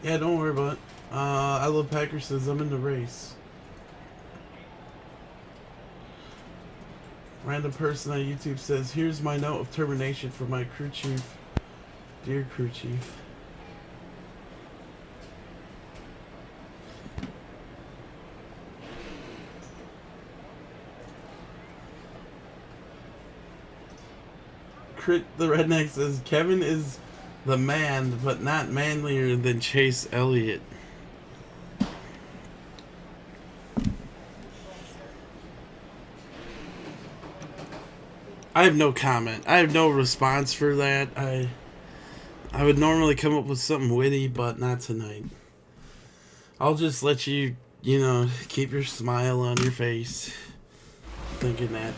Yeah, don't worry about it. I Love Packer says I'm in the race. Random person on YouTube says, here's my note of termination for my crew chief. Dear crew chief. Crit the Redneck says, Kevin is the man, but not manlier than Chase Elliott. I have no comment. I have no response for that. I would normally come up with something witty, but not tonight. I'll just let you, keep your smile on your face. Thinking that.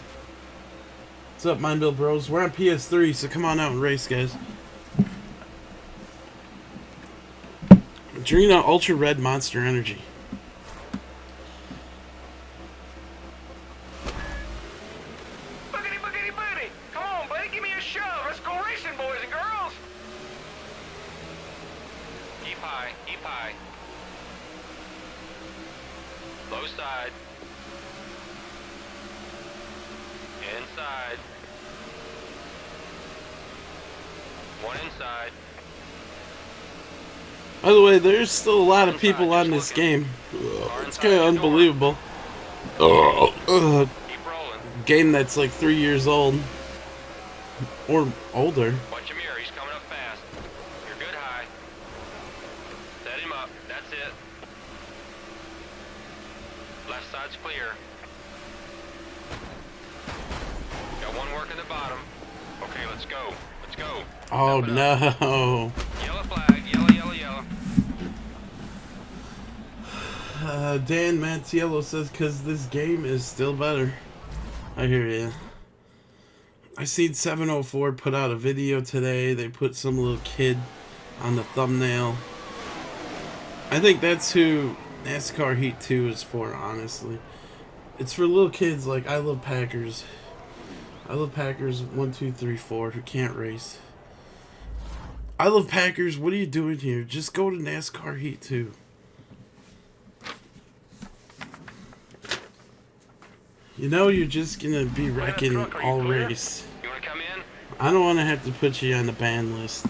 What's up, Mindbill Bros? We're on PS3, so come on out and race, guys. Drina Ultra Red Monster Energy. Boogity, boogity, boogity! Come on, buddy, give me a shove. Let's go racing, boys and girls. Keep high, keep high. Low side. Inside. One inside. By the way, there's still a lot of people on this game. It's kind of unbelievable. Keep rolling. Game that's like 3 years old. Or older. Watch your mirror, he's coming up fast. You're good high. Set him up, that's it. Left side's clear. Got one working the bottom. Okay, let's go. Let's go. Oh no. Yellow flag, yellow, yellow, yellow. Dan Mantiello says, because this game is still better. I hear you. I seen 704 put out a video today. They put some little kid on the thumbnail. I think that's who NASCAR Heat 2 is for, honestly. It's for little kids like I Love Packers. I Love Packers 1, 2, 3, 4 who can't race. I Love Packers, what are you doing here? Just go to NASCAR Heat 2. You know you're just gonna be wrecking all race. You wanna come in? I don't want to have to put you on the ban list.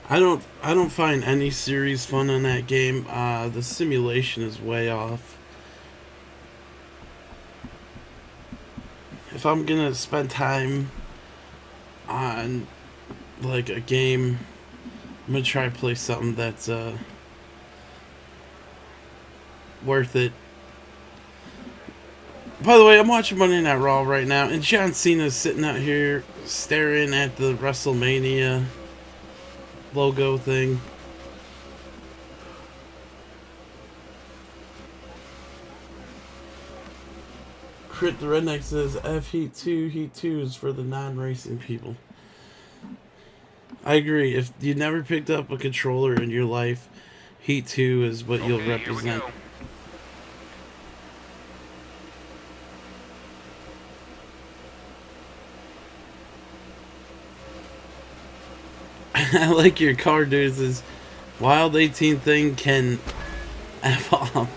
I don't find any series fun in that game. The simulation is way off. If I'm gonna spend time on like a game, I'm gonna try to play something that's worth it. By the way, I'm watching Monday Night Raw right now, and John Cena's sitting out here staring at the WrestleMania logo thing. Crit the Redneck says F Heat 2, Heat 2 is for the non-racing people. I agree. If you never picked up a controller in your life, Heat 2 is what you'll represent. I like your car, dudes. This Wild 18 thing can F off.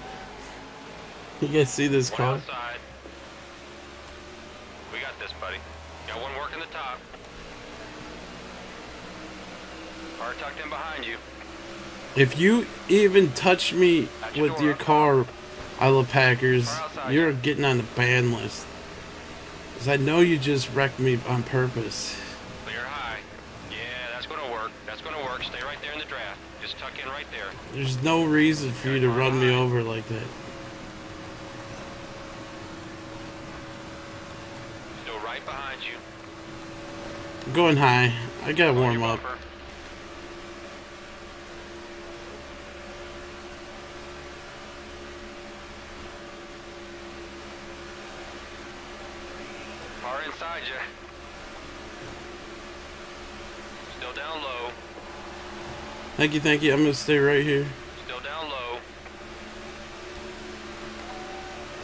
You guys see this car? Outside. We got this, buddy. Got one working the top. Car tucked in behind you. If you even touch me with your car, I Love Packers, you're getting on the ban list. Because I know you just wrecked me on purpose. Clear high. Yeah, that's going to work. That's going to work. Stay right there in the draft. Just tuck in right there. There's no reason for you to run me over like that. Still right behind you. I'm going high. I gotta warm up. Car inside you. Still down low. Thank you, thank you. I'm gonna stay right here. Still down low.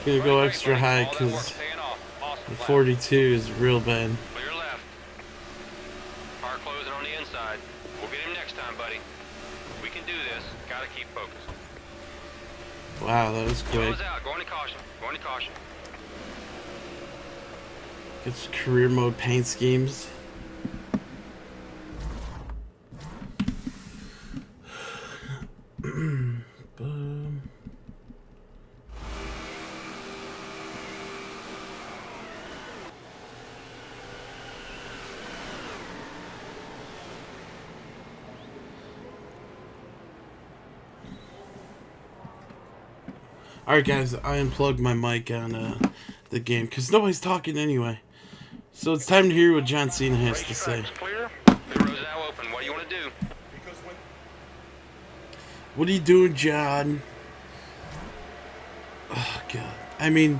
Gonna go extra high because the 42 is real bad. Clear left. Car closing on the inside. We'll get him next time, buddy. We can do this. Gotta keep focused. Wow, that was quick. Yellow's out. Going to caution. Going to caution. It's career mode paint schemes. Boom. Alright guys, I unplugged my mic on the game because nobody's talking anyway. So it's time to hear what John Cena has to say. Clear. The road's now open. What do you want to do? What are you doing, John? Oh, God. I mean,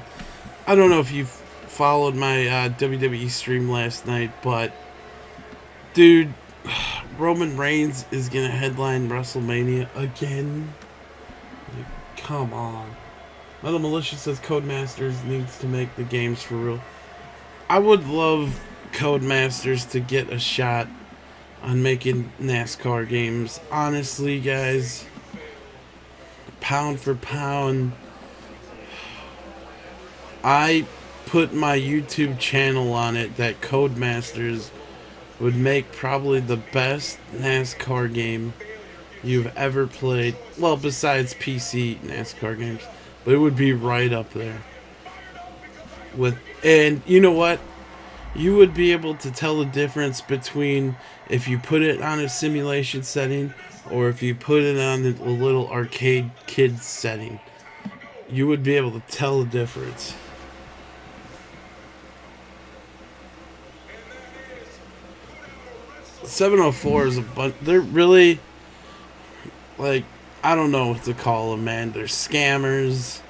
I don't know if you've followed my WWE stream last night, but, dude, Roman Reigns is going to headline WrestleMania again? Like, come on. Metal Militia says Codemasters needs to make the games for real. I would love Codemasters to get a shot on making NASCAR games. Honestly, guys, pound for pound, I put my YouTube channel on it that Codemasters would make probably the best NASCAR game you've ever played. Well, besides PC NASCAR games, but it would be right up there. And you know what? You would be able to tell the difference between if you put it on a simulation setting or if you put it on a little arcade kids setting. You would be able to tell the difference. .704 is a bunch. They're really, like, I don't know what to call them, man. They're scammers.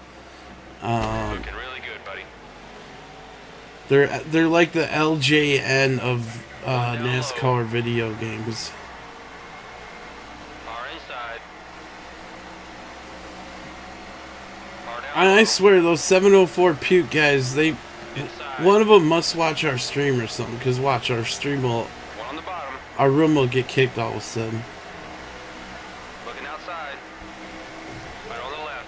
Looking really good, buddy. They're like the LJN of NASCAR video games. Car inside. Car down And I low. swear those 704 puke guys, Inside. one of them must watch our stream or something. Cause watch, our stream will, One on the bottom. our room will get kicked all of a sudden. Looking outside. Right on the left.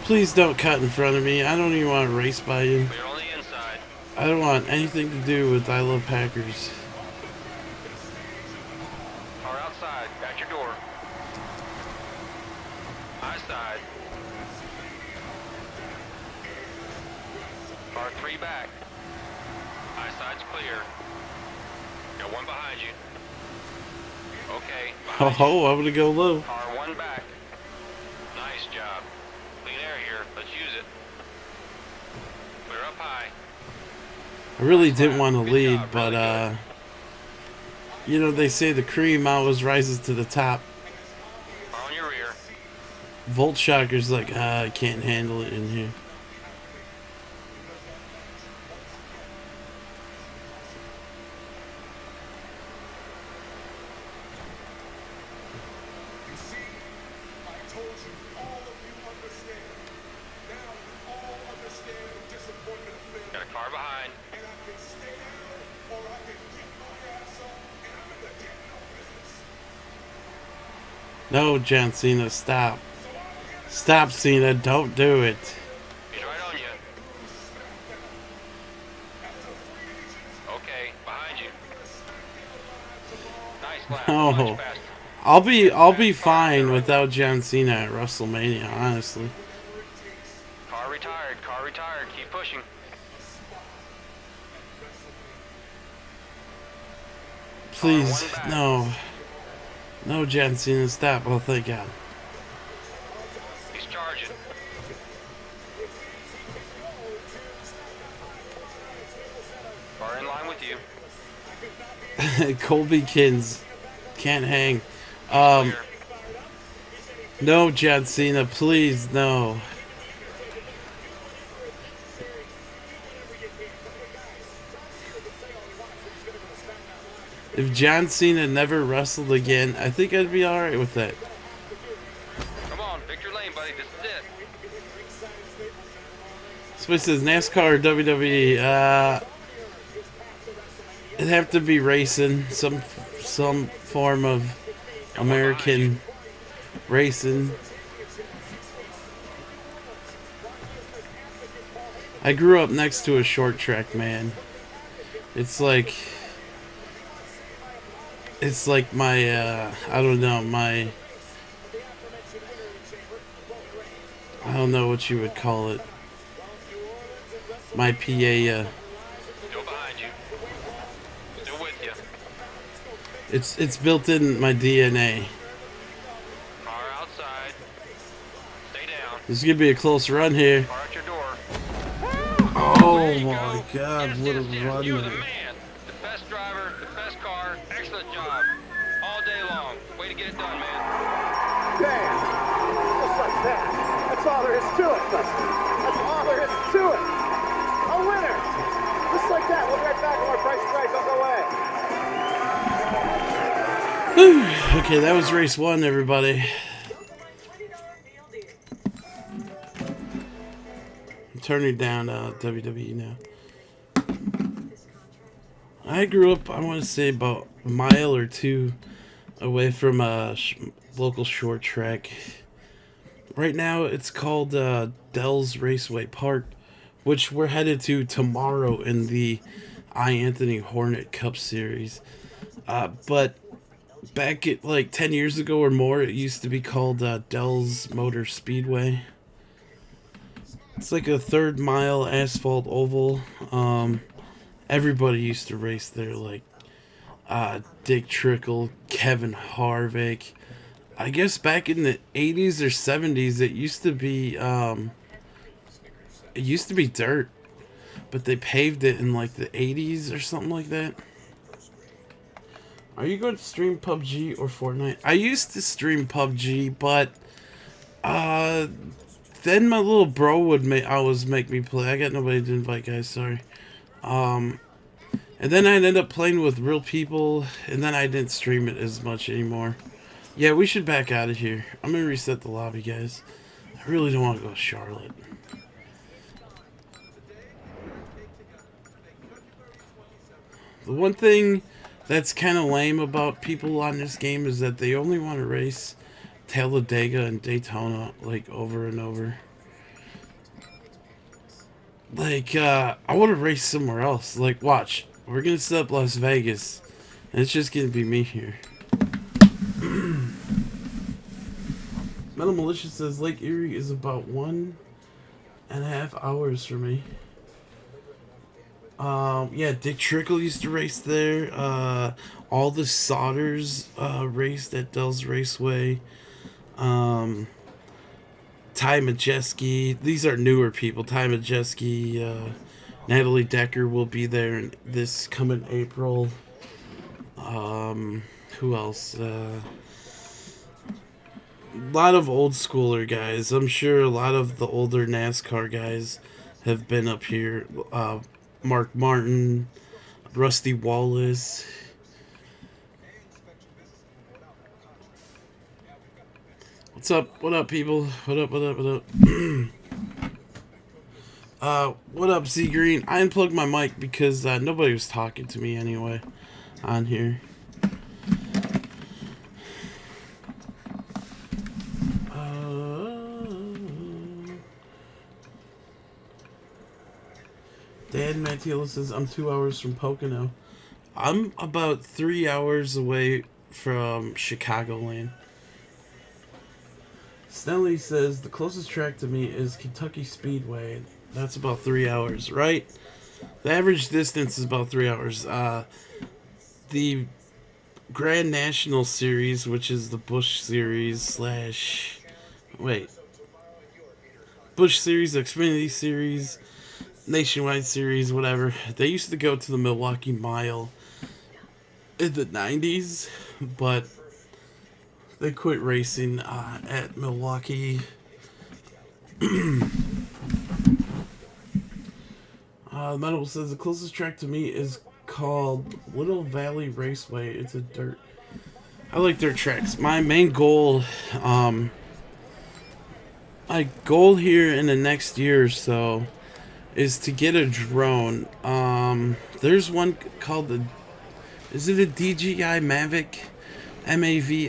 Please don't cut in front of me. I don't even want to race by you. Clear on the inside. I don't want anything to do with I Love Packers. Car outside. At your door. High side. Car 3 back. High side's clear. Got one behind you. Okay. Oh, Behind you. I'm gonna go low. Car 1 back. Nice job. Clean air here. Let's use it. Clear up high. I really didn't want to Good lead, job, but really good. you know, they say the cream always rises to the top. Car on your rear. Volt Shocker's like, I can't handle it in here. Got a car behind. No, John Cena, stop. Stop, Cena, don't do it. He's right on you. Okay, behind you. Nice lap. No. Much faster. I'll be fine without John Cena at WrestleMania, honestly. Car retired. Car retired. Keep pushing. Please, no. No, John Cena, stop. Oh, thank God. He's charging. Car in line with you. Colby Kins can't hang. Clear. No, John Cena, please, no. If John Cena never wrestled again, I think I'd be alright with that. Come on, pick your lane, buddy. This is it. Somebody says NASCAR or WWE. It'd have to be racing, some form of American racing. I grew up next to a short track, man. It's like my I don't know, I don't know what you would call it. My PA Still behind you. Still with you. it's built in my DNA. Car outside. Stay down. This is gonna be a close run here. Car at your door. Oh There you my go. God, Yes, what a yes, yes. run You're the there. man. The best driver, the best car. Excellent job. All day long. Way to get it done, man. Damn! Just like that. That's all there is to it, Dusty. That's all there is to it. A winner! Just like that. We'll be right back on our Price is Right. Don't go away. Okay, that was race 1, everybody. I'm turning down WWE now. I grew up, I want to say, about a mile or two away from a local short track. Right now, it's called Dell's Raceway Park, which we're headed to tomorrow in the iAnthuny Hornet Cup Series. But back at like 10 years ago or more, it used to be called Dell's Motor Speedway. It's like a 3rd mile asphalt oval. Everybody used to race there, like Dick Trickle, Kevin Harvick. I guess back in the 80s or 70s, it used to be dirt, but they paved it in like the 80s or something like that. Are you going to stream PUBG or Fortnite? I used to stream PUBG, but then my little bro would make me play. I got nobody to invite, guys. Sorry. And then I'd end up playing with real people, and then I didn't stream it as much anymore. Yeah, we should back out of here. I'm gonna reset the lobby, guys. I really don't want to go to Charlotte. The one thing that's kind of lame about people on this game is that they only want to race Talladega and Daytona, like, over and over. Like, I want to race somewhere else. Like, watch. We're going to set up Las Vegas, and it's just going to be me here. Metal Militia says Lake Erie is about 1.5 hours for me. Yeah, Dick Trickle used to race there. All the Sodders raced at Dell's Raceway. Ty Majeski. These are newer people. Ty Majeski, Natalie Decker will be there in this coming April. Who else? A lot of old schooler guys. I'm sure a lot of the older NASCAR guys have been up here. Mark Martin, Rusty Wallace. What's up? What up, people? What up, what up, what up? What up, Z Green? I unplugged my mic because nobody was talking to me anyway on here. Dan Mantiello says, I'm 2 hours from Pocono. I'm about 3 hours away from Chicagoland. Snelly says, the closest track to me is Kentucky Speedway. That's about 3 hours, right? The average distance is about 3 hours. The Grand National Series, which is the Busch Series Busch Series, Xfinity Series, Nationwide Series, whatever. They used to go to the Milwaukee Mile in the 90s, but they quit racing at Milwaukee. Metal says the closest track to me is called Little Valley Raceway. It's a dirt. I like dirt tracks. My main goal, my goal here in the next year or so is to get a drone. There's one called the, is it a DJI Mavic? M-A-V-I-C-I-K?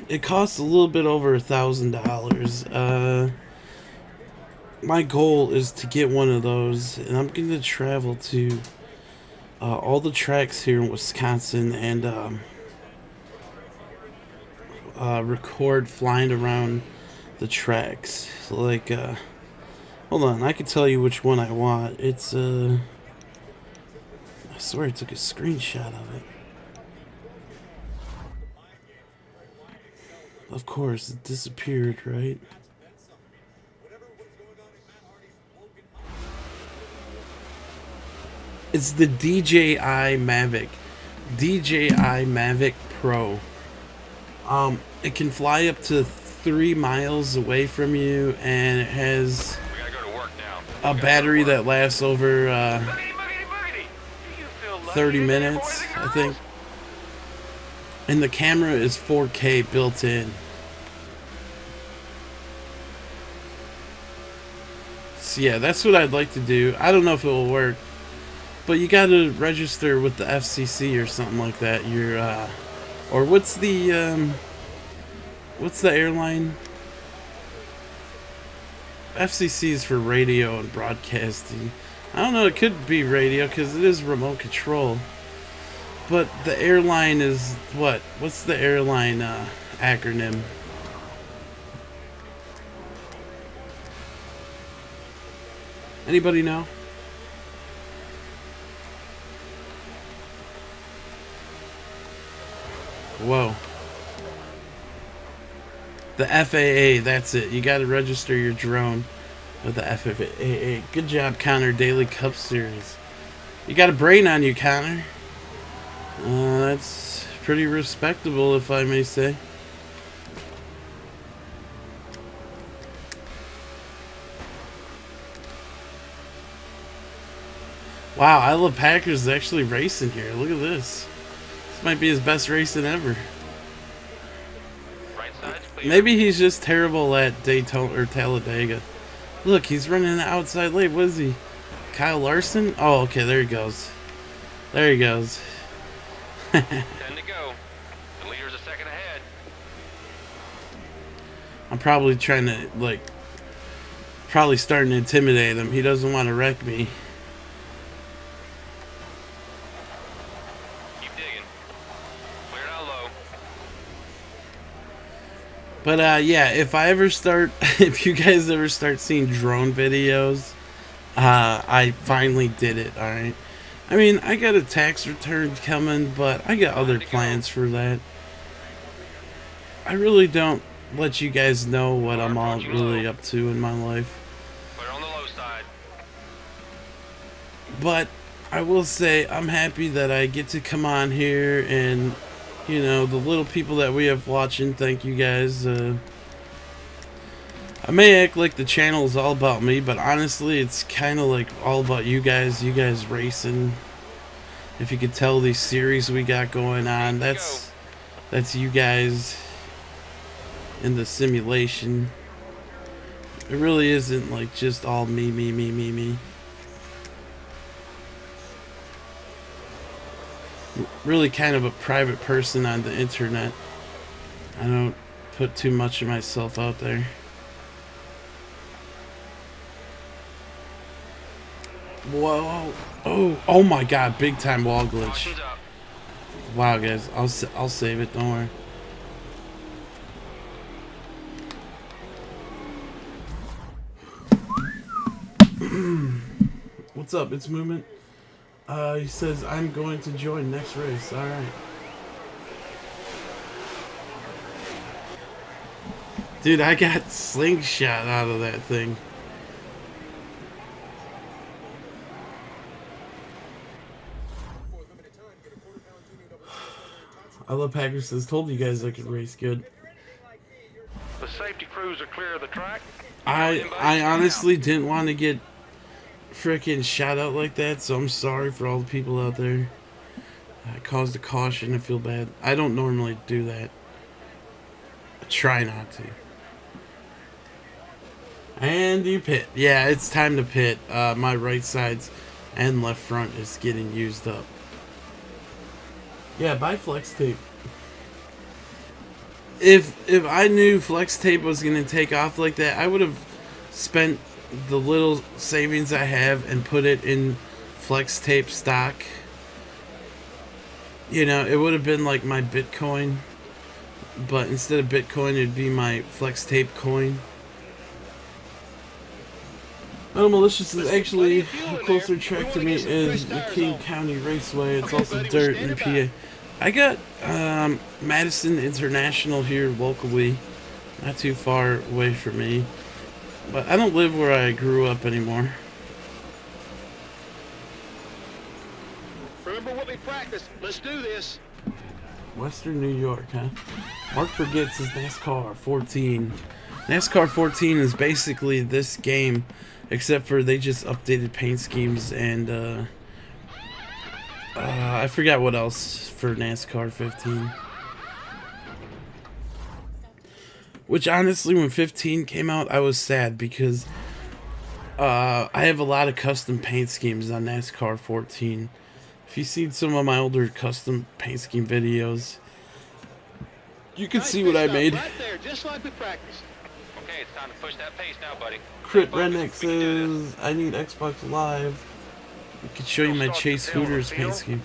It costs a little bit over $1,000. My goal is to get one of those, and I'm going to travel to all the tracks here in Wisconsin and record flying around the tracks. So like, hold on, I can tell you which one I want. It's, I swear I took a screenshot of it. Of course, it disappeared, right? It's the DJI Mavic. DJI Mavic Pro. It can fly up to 3 miles away from you, and it has a battery that lasts over 30 minutes, I think. And the camera is 4K built in. So yeah, that's what I'd like to do. I don't know if it will work, but you gotta register with the FCC or something like that. You're, or what's the airline? FCC is for radio and broadcasting. I don't know, it could be radio because it is remote control. But the airline is what? What's the airline acronym? Anybody know? Whoa. The FAA, that's it. You gotta register your drone with the FAA. Good job, Connor. Daily Cup Series. You got a brain on you, Connor. That's pretty respectable, if I may say. Wow, I Love Packers is actually racing here. Look at this. This might be his best racing ever. Maybe he's just terrible at Daytona or Talladega. Look, he's running the outside lane. What is he? Kyle Larson? Oh, okay, there he goes. There he goes. 10 to go. The leader's a second ahead. I'm probably trying to, like, probably starting to intimidate him. He doesn't want to wreck me. Keep digging. Clear it out low. But, yeah, if I ever start, if you guys ever start seeing drone videos, I finally did it, alright? I mean, I got a tax return coming, but I got other plans for that. I really don't let you guys know what I'm all really up to in my life. Clear on the low side. But I will say I'm happy that I get to come on here and, you know, the little people that we have watching, thank you guys. I may act like the channel is all about me, but honestly, it's kind of like all about you guys racing. If you could tell, these series we got going on, that's you guys in the simulation. It really isn't like just all me. Really kind of a private person on the internet. I don't put too much of myself out there. Whoa! Oh my God! Big time wall glitch. Wow, guys, I'll save it. Don't worry. What's up? It's Movement. He says I'm going to join next race. All right. Dude, I got slingshot out of that thing. I Love Packers says, told you guys I could race good. The safety crews are clear of the track. I honestly didn't want to get freaking shout out like that, so I'm sorry for all the people out there. I caused a caution. I feel bad. I don't normally do that. I try not to. And you pit. Yeah, it's time to pit. My right sides and left front is getting used up. Yeah, buy flex tape. If I knew flex tape was gonna take off like that, I would have spent the little savings I have and put it in flex tape stock. You know, it would have been like my Bitcoin, but instead of Bitcoin, it'd be my flex tape coin. Malicious is actually a closer track to me is McKean County Raceway. It's also dirt in PA. I got Madison International here locally, not too far away from me, but I don't live where I grew up anymore. Remember what we practiced. Let's do this. Western New York, huh? Mark forgets his NASCAR 14. NASCAR 14 is basically this game, except for they just updated paint schemes and I forgot what else for NASCAR 15. Which honestly, when 15 came out, I was sad because I have a lot of custom paint schemes on NASCAR 14. If you've seen some of my older custom paint scheme videos, you can see what I made. Right there, just like we practiced. Okay, it's time to push that pace now, buddy. Crit Redneck says, I need Xbox Live. I can show you my Chase Hooters paint scheme.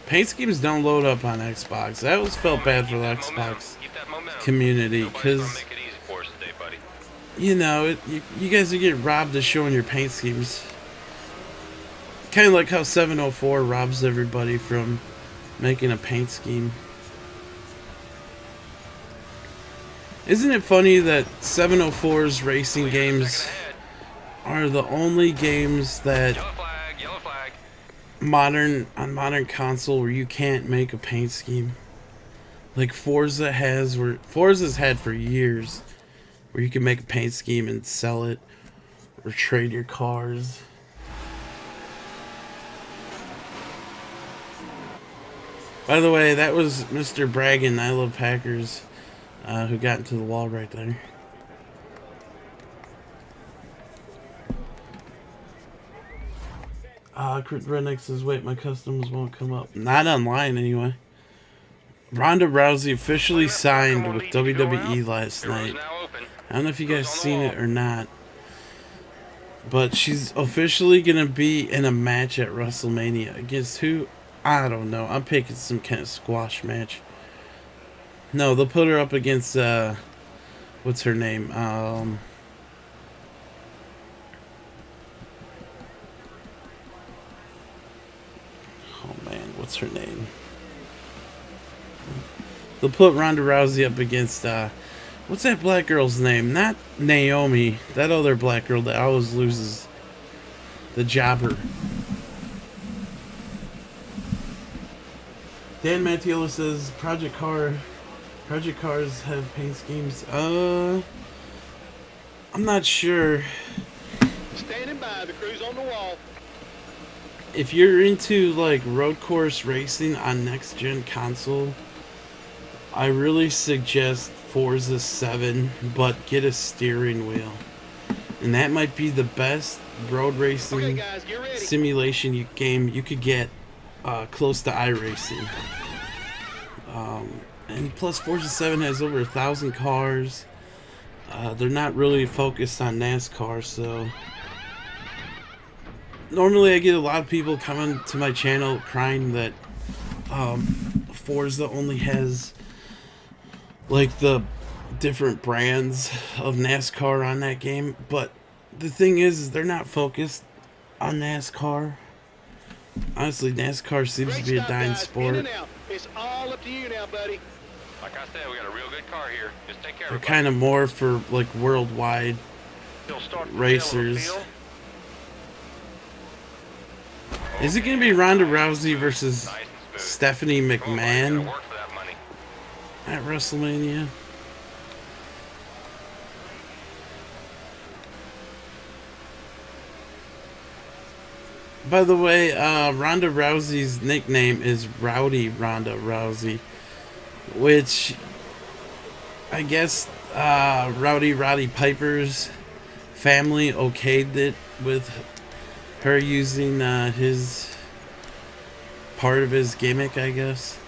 Paint schemes don't load up on Xbox. I always felt bad for the Xbox community because, you know, you guys are getting robbed of showing your paint schemes. Kind of like how 704 robs everybody from making a paint scheme. Isn't it funny that 704's racing games are the only games that on modern console where you can't make a paint scheme? Like Forza's had for years, where you can make a paint scheme and sell it or trade your cars. By the way, that was Mr. Braggin, I Love Packers, who got into the wall right there. Crit Redneck says, wait, my customs won't come up. Not online, anyway. Ronda Rousey officially signed with WWE last night. I don't know if you guys seen it or not, but she's officially going to be in a match at WrestleMania. Against who? I don't know. I'm picking some kind of squash match. No, they'll put her up against, what's her name? Oh man, what's her name? They'll put Ronda Rousey up against, what's that black girl's name? Not Naomi. That other black girl that always loses. The jobber. Dan Mattiello says, Project Cars have paint schemes. I'm not sure. Standing by, the crew's on the wall. If you're into like road course racing on next gen console, I really suggest Forza 7, but get a steering wheel. And that might be the best road racing simulation game you could get close to iRacing. And plus Forza 7 has over 1,000 cars. They're not really focused on NASCAR, so normally I get a lot of people coming to my channel crying that Forza only has like the different brands of NASCAR on that game, but the thing is they're not focused on NASCAR. Honestly, NASCAR seems to be a dying sport. It's all up to you now, buddy. Like I said, we got a real good car here. Just take care They're of it. kind of more for like worldwide racers. Is it going to be Ronda Rousey versus Stephanie McMahon at WrestleMania? By the way, Ronda Rousey's nickname is Rowdy Ronda Rousey, which I guess Roddy Piper's family okayed it with her using his part of his gimmick, I guess.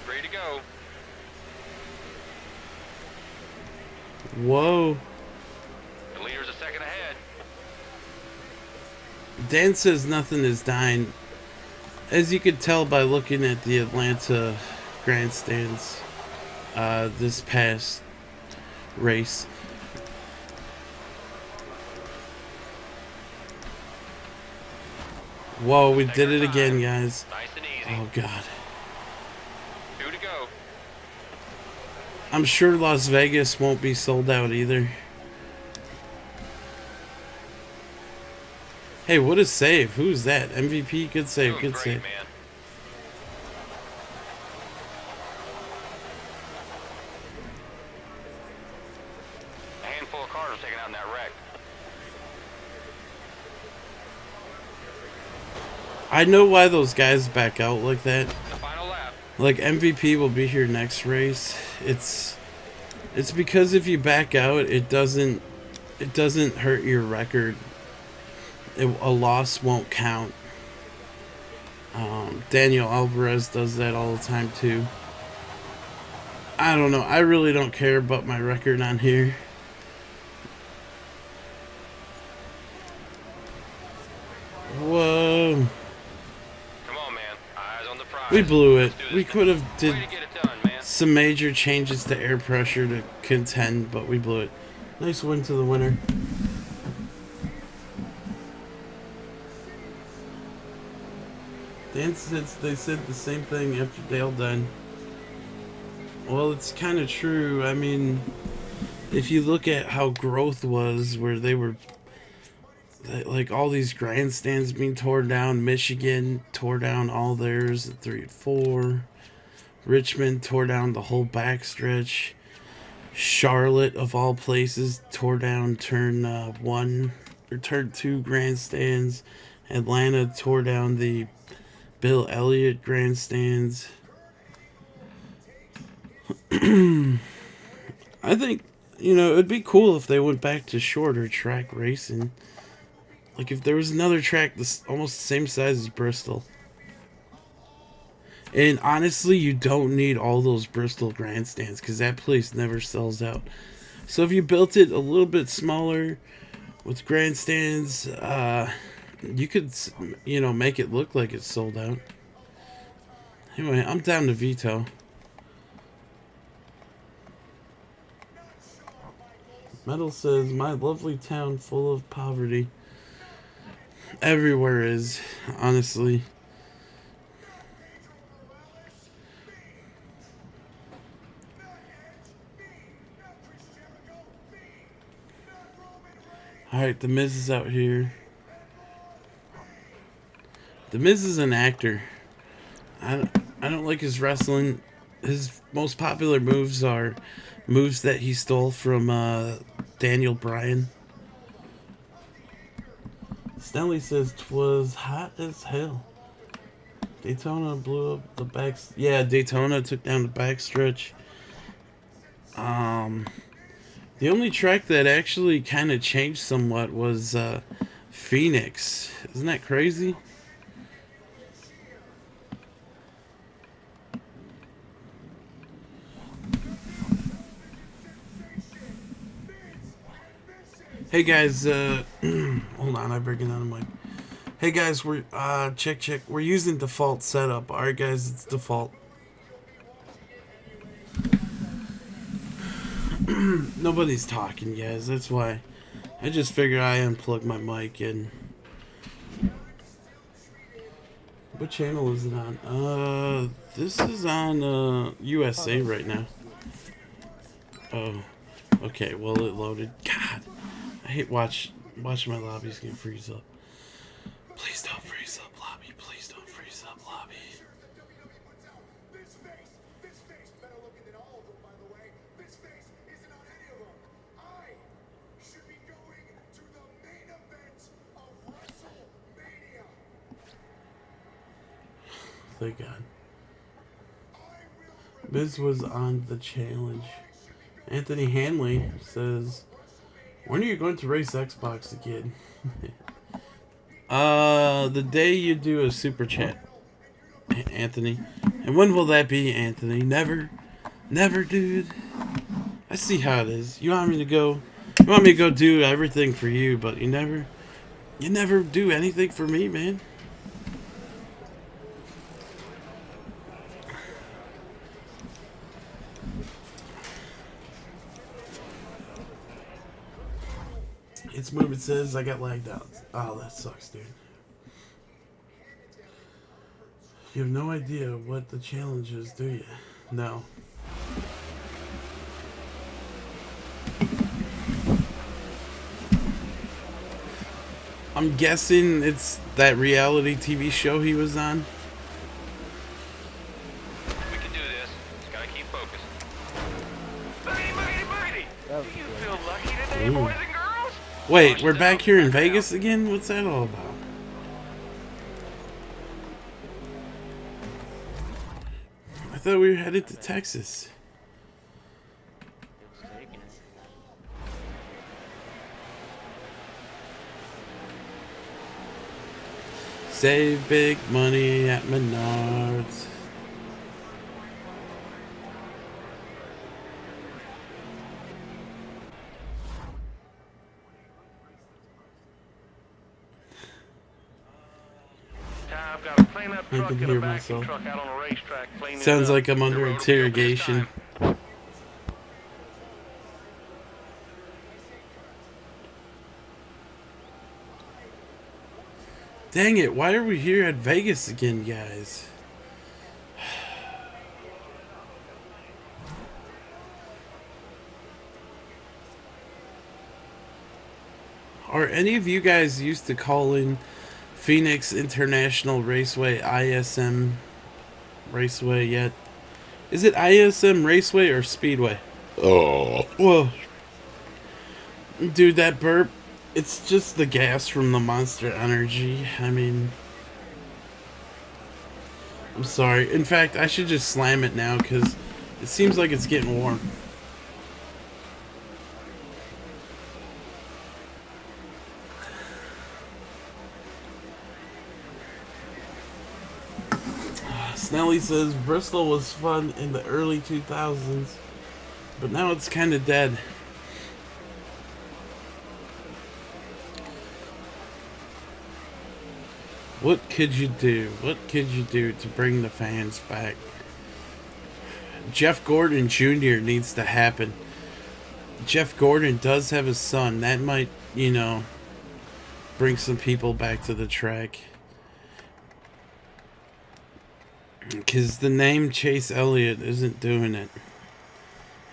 Ready to go. Whoa. The leader's a second ahead. Dan says nothing is dying. As you could tell by looking at the Atlanta grandstands this past race. Whoa, we did it again, guys. Nice and easy. Oh, God. 2 to go. I'm sure Las Vegas won't be sold out either. Hey, what a save. Who's that? MVP? Good save, Doing good great, save. man. A handful of cars were taken out in that wreck. I know why those guys back out like that. The final lap. Like, MVP will be here next race. It's because if you back out, it doesn't hurt your record. A loss won't count. Daniel Alvarez does that all the time too. I don't know. I really don't care about my record on here. Whoa. Come on, man. Eyes on the prize. We blew it. Let's do this We thing. could have Way did to get it done, man. some major changes to air pressure to contend, but we blew it. Nice win to the winner. Dan said they said the same thing after Dale died. Well, it's kind of true. I mean, if you look at how growth was, where they were, like, all these grandstands being torn down. Michigan tore down all theirs at 3 and 4. Richmond tore down the whole backstretch. Charlotte, of all places, tore down turn 1 or turn 2 grandstands. Atlanta tore down the Bill Elliott grandstands. I think, it'd be cool if they went back to shorter track racing. Like, if there was another track almost the same size as Bristol. And honestly, you don't need all those Bristol grandstands because that place never sells out. So if you built it a little bit smaller with grandstands, you could, make it look like it's sold out. Anyway, I'm down to veto. Metal says, my lovely town full of poverty. Everywhere is, honestly. Alright, The Miz is out here. The Miz is an actor. I don't like his wrestling. His most popular moves are moves that he stole from Daniel Bryan. Stanley says 'twas hot as hell. Daytona blew up the back. Yeah, Daytona took down the backstretch. The only track that actually kind of changed somewhat was Phoenix. Isn't that crazy? Hey guys, hold on, I break it on the mic. Hey guys, we're check. We're using default setup. Alright guys, it's default. Nobody's talking, guys. That's why I just figured I unplug my mic. And what channel is it on? This is on USA right now. Oh, okay. Well, it loaded. God, I hate watching my lobbies get freeze up. Please don't freeze up, lobby. Please don't freeze up, lobby. thank God. Miz was on the challenge. Anthony Hanley says, when are you going to race Xbox again? The day you do a super chat, Anthony. And when will that be, Anthony? Never? Never, dude. I see how it is. You want me to go do everything for you, but you never do anything for me, man. It's moving says I got lagged out. Oh, that sucks, dude. You have no idea what the challenge is, do you? No. I'm guessing it's that reality TV show he was on. We can do this. Just gotta keep focused. Mighty! Do you feel lucky today, boys and girls? Wait, we're back here in Vegas again? What's that all about? I thought we were headed to Texas. Save big money at Menards. I've got a clean-up I truck can and hear a vacuum myself. truck out on a racetrack cleaning Sounds it up. like I'm The under road will be open this interrogation. time. Dang it, why are we here at Vegas again, guys? Are any of you guys used to calling Phoenix International Raceway ISM Raceway yet? Is it ISM Raceway or Speedway? Oh. Whoa. Dude, that burp, it's just the gas from the Monster Energy. I mean, I'm sorry. In fact, I should just slam it now because it seems like it's getting warm. Snelly says Bristol was fun in the early 2000s, but now it's kind of dead. What could you do? What could you do to bring the fans back? Jeff Gordon Jr. needs to happen. Jeff Gordon does have a son. That might, you know, bring some people back to the track. Because the name Chase Elliott isn't doing it.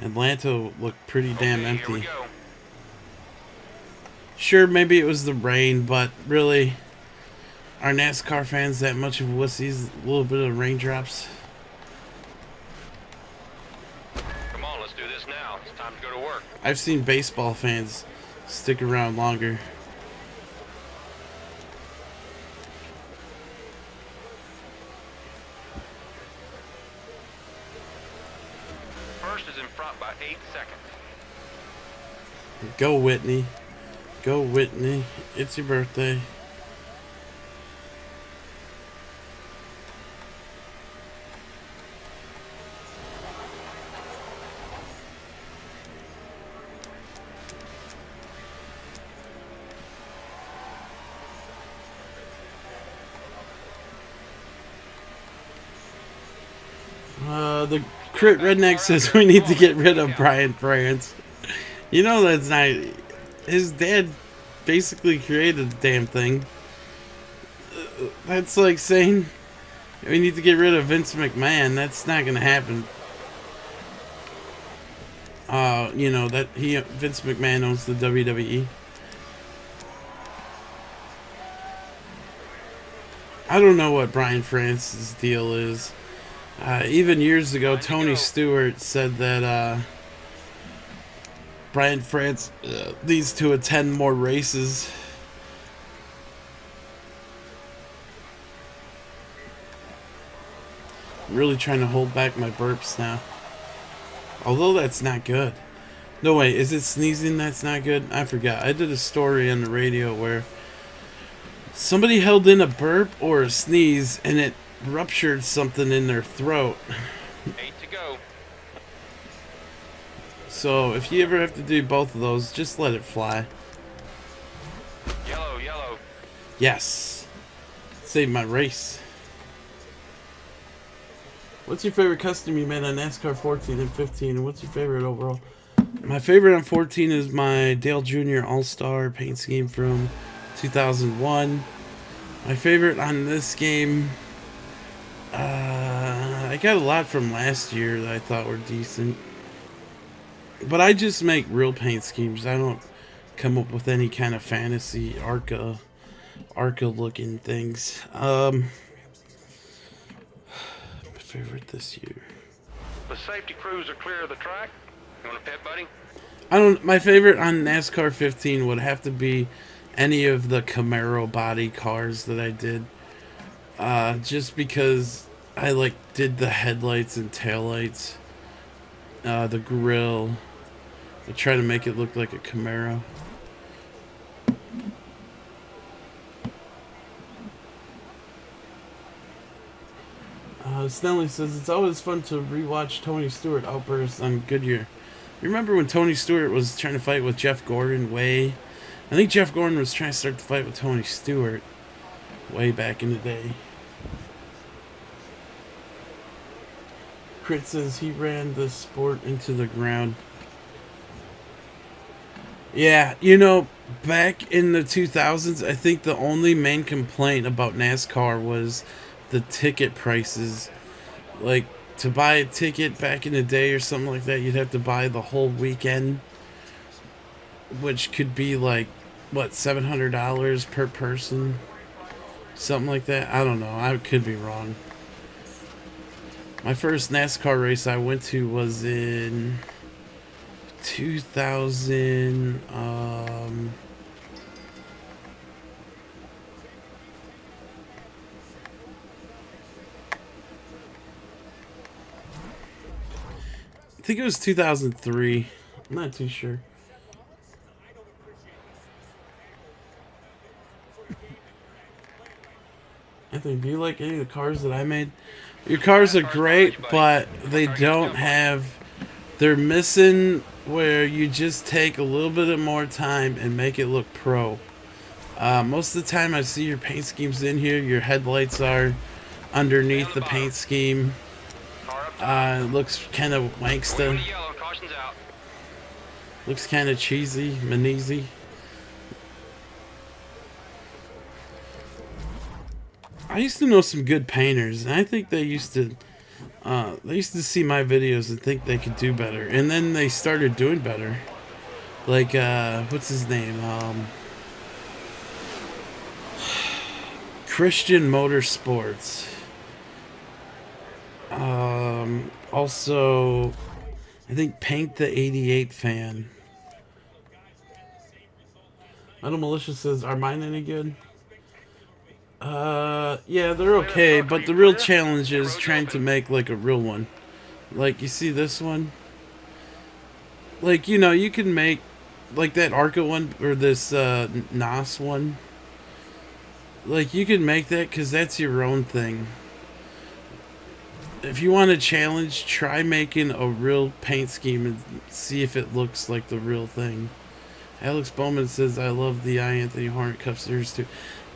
Atlanta looked pretty damn Okay, here we empty. go. Sure, maybe it was the rain, but really, are NASCAR fans that much of wussies? A little bit of raindrops. Come on, let's do this now. It's time to go to work. I've seen baseball fans stick around longer. First is in front by 8 seconds. Go Whitney. Go Whitney. It's your birthday. The Crit Redneck says we need to get rid of Brian France. You know that's not... His dad basically created the damn thing. That's like saying we need to get rid of Vince McMahon. That's not gonna happen. You know that Vince McMahon owns the WWE. I don't know what Brian France's deal is. Even years ago, Tony Stewart said that Brian France needs to attend more races. really trying to hold back my burps now. Although that's not good. No, wait, is it sneezing that's not good? I forgot. I did a story on the radio where somebody held in a burp or a sneeze and it ruptured something in their throat. 8 to go. So if you ever have to do both of those, just let it fly. Yellow, yellow. Yes. Saved my race. What's your favorite custom you made on NASCAR 14 and 15? And what's your favorite overall? My favorite on 14 is my Dale Jr. All-Star paint scheme from 2001. My favorite on this game, I got a lot from last year that I thought were decent. But I just make real paint schemes. I don't come up with any kind of fantasy ARCA looking things. My favorite this year. The safety crews are clear of the track. You want to pit, buddy? My favorite on NASCAR 15 would have to be any of the Camaro body cars that I did. Just because I did the headlights and taillights, the grill. I try to make it look like a Camaro. Snelly says it's always fun to rewatch Tony Stewart outbursts on Goodyear. You remember when Tony Stewart was trying to fight with Jeff Gordon way? I think Jeff Gordon was trying to start the fight with Tony Stewart way back in the day. Crit says he ran the sport into the ground. Yeah, you know, back in the 2000s, I think the only main complaint about NASCAR was the ticket prices. Like, to buy a ticket back in the day or something like that, you'd have to buy the whole weekend, which could be like, what, $700 per person? Something like that. I don't know. I could be wrong. My first NASCAR race I went to was in 2000. I think it was 2003. I'm not too sure. Anthony, do you like any of the cars that I made? Your cars are great, but they don't have... They're missing where you just take a little bit more time and make it look pro. Most of the time I see your paint schemes in here. Your headlights are underneath the paint scheme. It looks kind of wanksta. Looks kind of cheesy, maneasy. I used to know some good painters, and I think they used to see my videos and think they could do better, and then they started doing better. Like, what's his name? Christian Motorsports. Also, I think Paint the 88 fan. Metal Militia says, are mine any good? Yeah, they're okay, but the real challenge is trying to make like a real one. Like, you see this one? Like, you know, you can make like that ARCA one, or this NOS one. Like, you can make that because that's your own thing. If you want a challenge, try making a real paint scheme and see if it looks like the real thing. Alex Bowman says, I love the iAnthuny Hornet Cup Series too.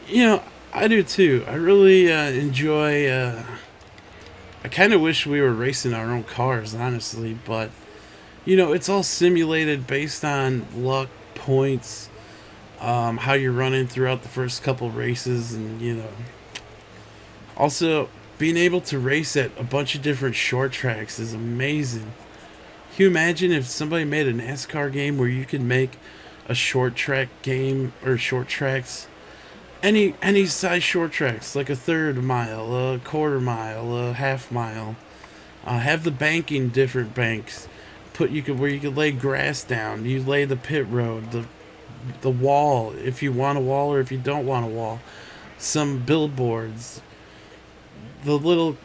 You know, I do too. I really enjoy... I kind of wish we were racing our own cars, honestly. But, you know, it's all simulated based on luck, points, how you're running throughout the first couple races, and, you know. Also, being able to race at a bunch of different short tracks is amazing. Can you imagine if somebody made a NASCAR game where you could make a short track game, or short tracks, any size short tracks, like a third mile, a quarter mile, a half mile, have the banking different banks, where you could lay grass down, you lay the pit road, the wall if you want a wall, or if you don't want a wall, some billboards, the little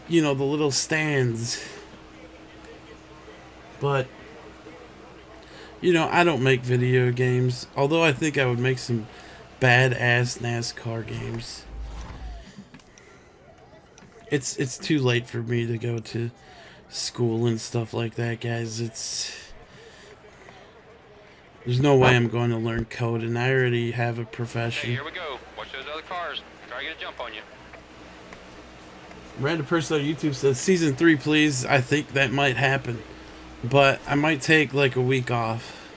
you know, the little stands. But, you know, I don't make video games. Although I think I would make some badass NASCAR games. It's too late for me to go to school and stuff like that, guys. There's no way I'm going to learn code, and I already have a profession. Hey, here we go. Watch those other cars. Try to get a jump on you. Random person on YouTube says, Season 3, please. I think that might happen. But I might take like a week off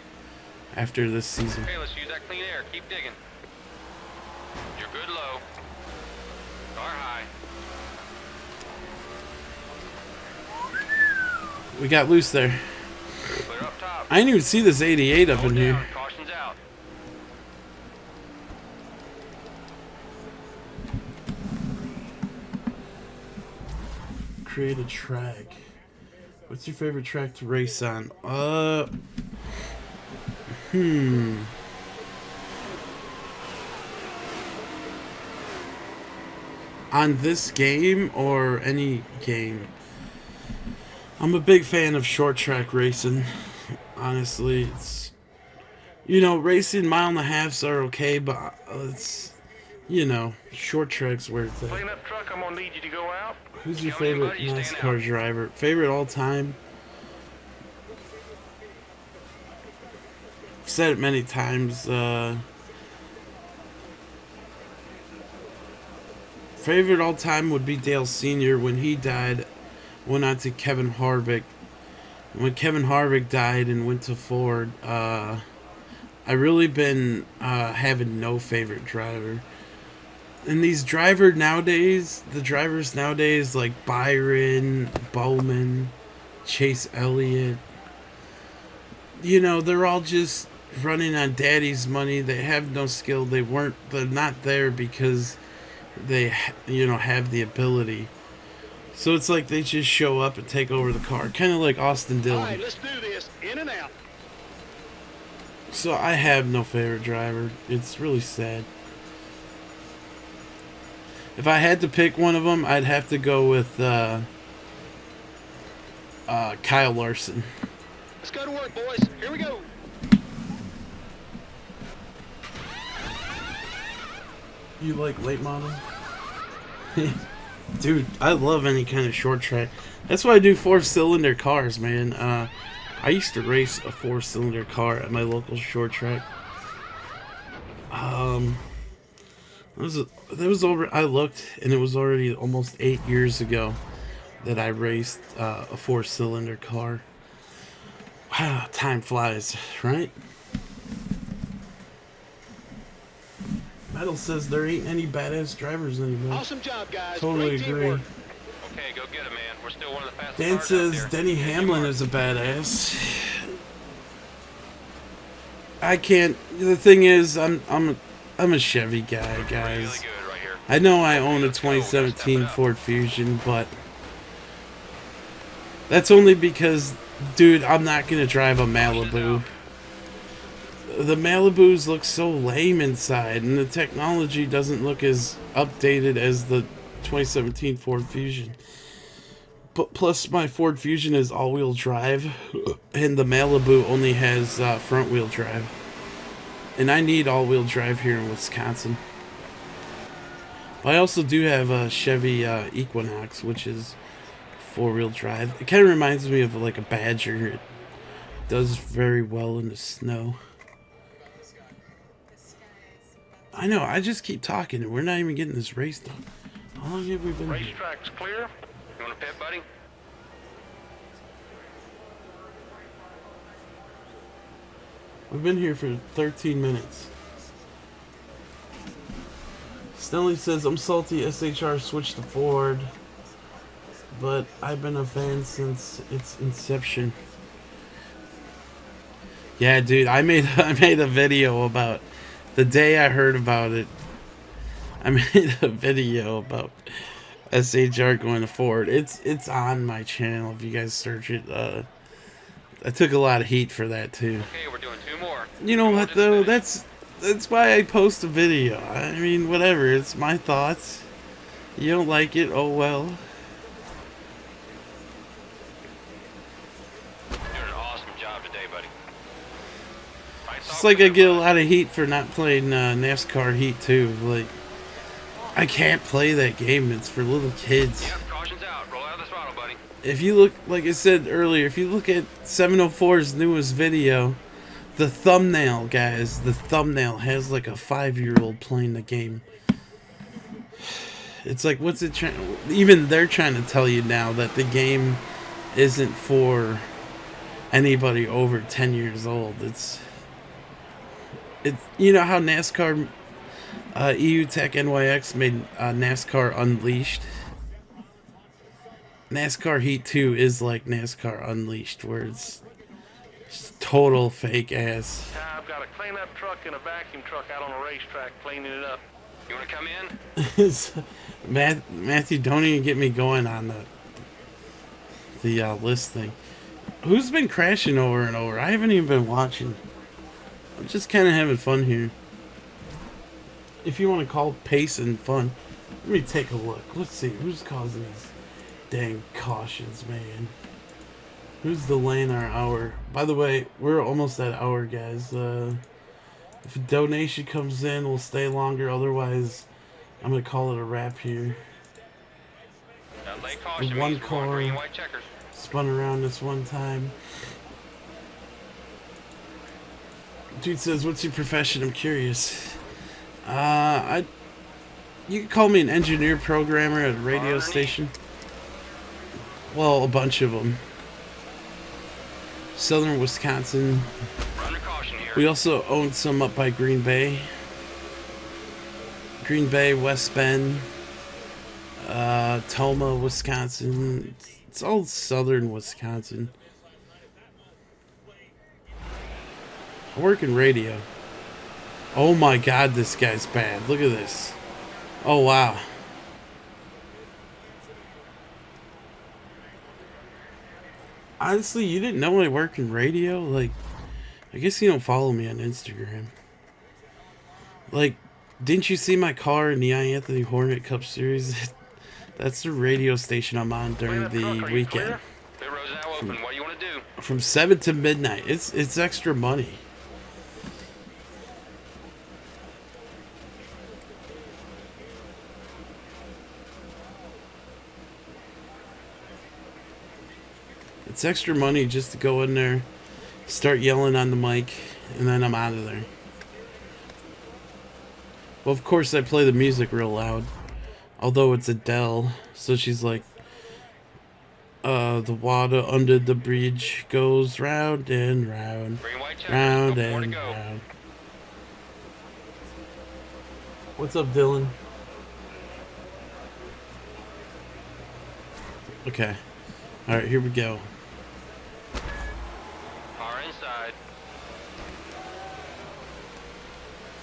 after this season. Okay, let's use that clean air. Keep digging. You're good low. Car high. We got loose there. Clear up top. I didn't even see this 88 up Hold in down. here. Caution's out. Create a track. What's your favorite track to race on? On this game or any game? I'm a big fan of short track racing. Honestly, it's, you know, racing mile and a halves are okay, but it's, you know, short tracks where it's at. Clean up truck, I'm gonna need you to go out. Who's your Tell me, favorite buddy, you staying NASCAR out? driver? Favorite all time? I've said it many times. Favorite all time would be Dale Sr. When he died, went on to Kevin Harvick. When Kevin Harvick died and went to Ford, I really been having no favorite driver. And these drivers nowadays like Byron, Bowman, Chase Elliott, you know, they're all just running on daddy's money. They have no skill. They're not there because they, you know, have the ability. So it's like they just show up and take over the car, kind of like Austin Dillon. All right, let's do this. In and out. So I have no favorite driver. It's really sad. If I had to pick one of them, I'd have to go with Kyle Larson. Let's go to work, boys. Here we go. You like late model? Dude, I love any kind of short track. That's why I do 4-cylinder cars, man. I used to race a 4-cylinder car at my local short track. I looked, and it was already almost 8 years ago that I raced a 4-cylinder car. Wow, time flies, right? Metal says there ain't any badass drivers anymore. Awesome job, guys. Totally Great agree. teamwork. Okay, go get him, man. We're still one of the fastest Dan cars says out there. Denny Hamlin is a badass. I can't. The thing is, I'm a Chevy guy, Really guys. good right here. I know I own a 2017 Ford Fusion, but that's only because, dude, I'm not gonna drive a Malibu. The Malibus look so lame inside, and the technology doesn't look as updated as the 2017 Ford Fusion. But plus, my Ford Fusion is all-wheel drive, and the Malibu only has front-wheel drive. And I need all-wheel drive here in Wisconsin. But I also do have a Chevy Equinox, which is 4-wheel drive. It kind of reminds me of like a Badger. It does very well in the snow. I know, I just keep talking and we're not even getting this race done. How long have we been here? Racetrack's clear. You want to pit, buddy? We've been here for 13 minutes. Stanley says, I'm salty SHR switched to Ford, but I've been a fan since its inception. Yeah, dude, I made a video about the day I heard about it. I made a video about SHR going to Ford. It's on my channel if you guys search it. I took a lot of heat for that too. Okay, we're doing 2 more. You know what though? That's why I post a video. I mean, whatever. It's my thoughts. You don't like it? Oh well. It's like I get a lot of heat for not playing NASCAR Heat 2. Like, I can't play that game. It's for little kids. Yep, caution's out. Roll out of the throttle, buddy. If you look, like I said earlier, if you look at 704's newest video, the thumbnail, guys, the thumbnail has like a 5-year-old playing the game. It's like, what's it trying? Even they're trying to tell you now that the game isn't for anybody over 10 years old. It's you know how NASCAR EU Tech NYX made NASCAR Unleashed. NASCAR Heat 2 is like NASCAR Unleashed, where it's just total fake ass. I've got a cleanup truck and a vacuum truck out on a racetrack cleaning it up. You want to come in? Matthew, don't even get me going on the list thing. Who's been crashing over and over? I haven't even been watching. I'm just kind of having fun here. If you want to call pace and fun, let me take a look. Let's see who's causing these dang cautions, man. Who's delaying our hour? By the way, we're almost at hour, guys. If a donation comes in, we'll stay longer. Otherwise, I'm gonna call it a wrap here. Late caution One means we're going car green, white checkers. spun around this one time. Dude says, "What's your profession?" I'm curious. You could call me an engineer programmer at a radio station. Well, a bunch of them. Southern Wisconsin. We're under caution here. We also own some up by Green Bay. Green Bay, West Bend, Toma, Wisconsin. It's all southern Wisconsin. I work in radio. Oh my god, this guy's bad. Look at this. Oh wow. Honestly, you didn't know I work in radio? Like, I guess you don't follow me on Instagram. Like, didn't you see my car in the iAnthuny Hornet Cup Series? That's the radio station I'm on during the weekend. Pit road's now open. What do you want to do? From 7 to midnight. It's extra money. It's extra money just to go in there, start yelling on the mic, and then I'm out of there. Well, of course, I play the music real loud. Although it's Adele, so she's like, the water under the bridge goes round and round, Green, white checkers. round Couple more to and go. round. What's up, Dylan? Okay. Alright, here we go. Car inside.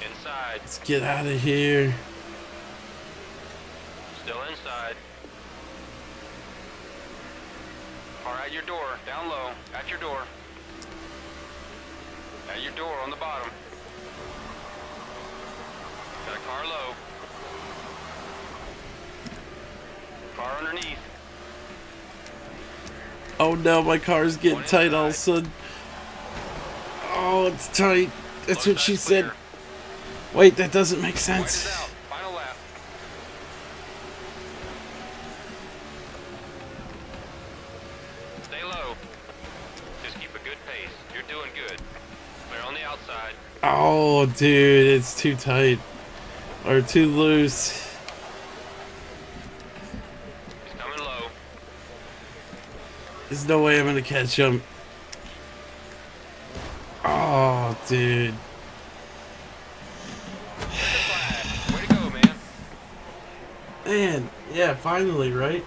Inside. Let's get out of here. Still inside. Car at your door. Down low. At your door. At your door on the bottom. Got a car low. Car underneath. Oh no, my car's getting tight all of a sudden. Oh, it's tight. That's what she said. Wait, that doesn't make sense. Out. Final lap. Stay low. Just keep a good pace. You're doing good. Clear on the outside. Oh, dude, it's too tight. Or too loose. He's coming low. There's no way I'm gonna catch him. Oh, dude. Way to go, man. Man, yeah, finally, right?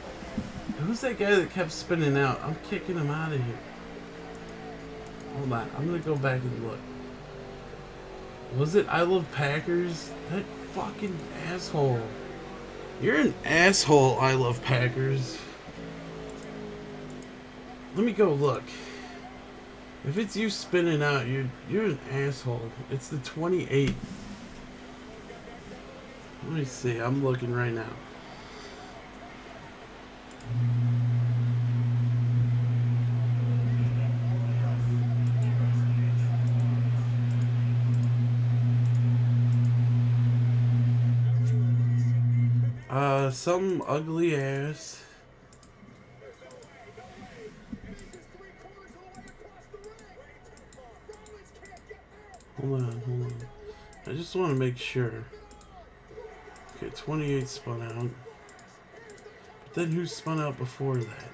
Who's that guy that kept spinning out? I'm kicking him out of here. Hold on, I'm gonna go back and look. Was it I Love Packers? That fucking asshole. You're an asshole, I Love Packers. Let me go look. If it's you spinning out, you're an asshole. It's the 28th. Let me see. I'm looking right now. some ugly ass. Hold on. I just want to make sure. Okay, 28 spun out. But then who spun out before that?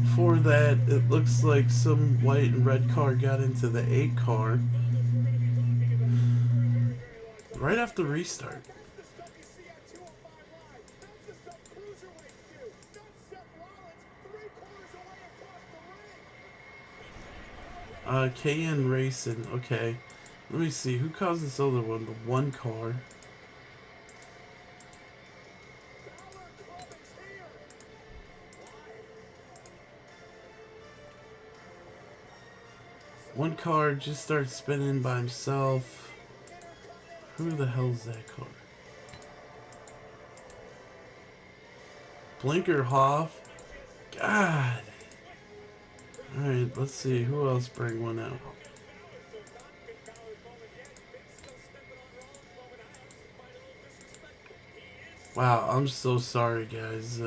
Before that, it looks like some white and red car got into the 8 car. Right after restart. KN Racing, okay. Let me see, who caused this other one? The 1 car. One car just starts spinning by himself. Who the hell's that car? Blinker Hoff? God. Alright, let's see. Who else bring one out? Wow, I'm so sorry, guys.